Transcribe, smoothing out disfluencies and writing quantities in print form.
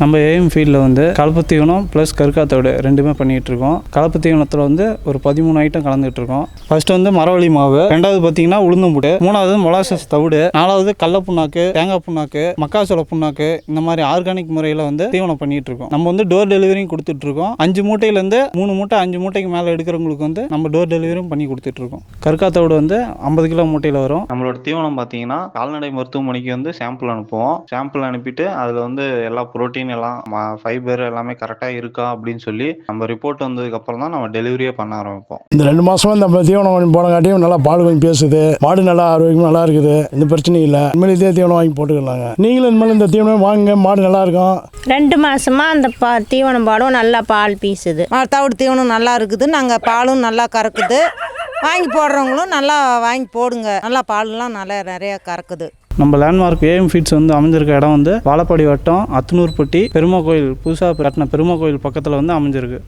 நம்ம ஏஎம் ஃபீல்டில் வந்து கலப்பு தீவனம் ப்ளஸ் கருக்காத்தோடு ரெண்டுமே பண்ணிகிட்டு இருக்கோம். கலப்பு தீவனத்தில் வந்து ஒரு 13 ஐட்டம் கலந்துகிட்டு இருக்கோம். ஃபர்ஸ்ட் வந்து மரவள்ளி மாவு, ரெண்டாவது பார்த்தீங்கன்னா உளுந்தம்புட்டு, மூணாவது மொலாசஸ் தவிடு, நாலாவது கடல புண்ணாக்கு, தேங்காய் புண்ணாக்கு, மக்காச்சோள புண்ணாக்கு, இந்த மாதிரி ஆர்கானிக் முறையில் வந்து தீவனம் பண்ணிகிட்டு இருக்கோம். நம்ம வந்து டோர் டெலிவரியும் கொடுத்துட்ருக்கோம். 5 மூட்டையிலேருந்து 3 மூட்டை 5 மூட்டைக்கு மேலே எடுக்கிறவங்களுக்கு வந்து நம்ம டோர் டெலிவரியும் பண்ணி கொடுத்துட்ருக்கோம். கருக்காத்தோடு வந்து 50 கிலோ மூட்டையில் வரும். நம்மளோட தீவனம் பார்த்தீங்கன்னா கால்நடை மருத்துவமனைக்கு வந்து சாம்பிள் அனுப்புவோம். சாம்பிள் அனுப்பிட்டு அதில் வந்து எல்லா புரோட்டீன் எல்லாம் ஃபைபர் எல்லாமே கரெக்டாக இருக்கா அப்படின்னு சொல்லி நம்ம ரிப்போர்ட் வந்ததுக்கு அப்புறம் தான் நம்ம டெலிவரியே பண்ண ஆரம்பிப்போம். இந்த 2 மாசமா இந்த தீவனம் வாங்கி போனங்காட்டியும் நல்லா பால் கொஞ்சம் பேசுது, மாடு நல்லா ஆரோக்கியமாக நல்லா இருக்குது, எந்த பிரச்சனையும் இல்லை. இனிமேல் இதே தீவனம் வாங்கி போட்டுக்கலாங்க. நீங்களும் இனிமேல் இந்த தீவனம் வாங்குங்க, மாடு நல்லா இருக்கும். 2 மாசமா அந்த தீவனம் பாடும் நல்லா பால் பீசுது. தவிடு தீவனம் நல்லா இருக்குது, நாங்கள் பாலும் நல்லா கறக்குது. வாங்கி போடுறவங்களும் நல்லா வாங்கி போடுங்க, நல்லா பால்லாம் நல்லா நிறையா கறக்குது. நம்ம லேண்ட்மார்க் ஏஎம் ஃபீட்ஸ் வந்து அமைஞ்சிருக்க இடம் வந்து வாழப்பாடி வட்டம் அத்தனூர்பட்டி பெருமா கோயில், புதுசாக கட்டின பெருமா கோயில் பக்கத்தில் வந்து அமைஞ்சிருக்கு.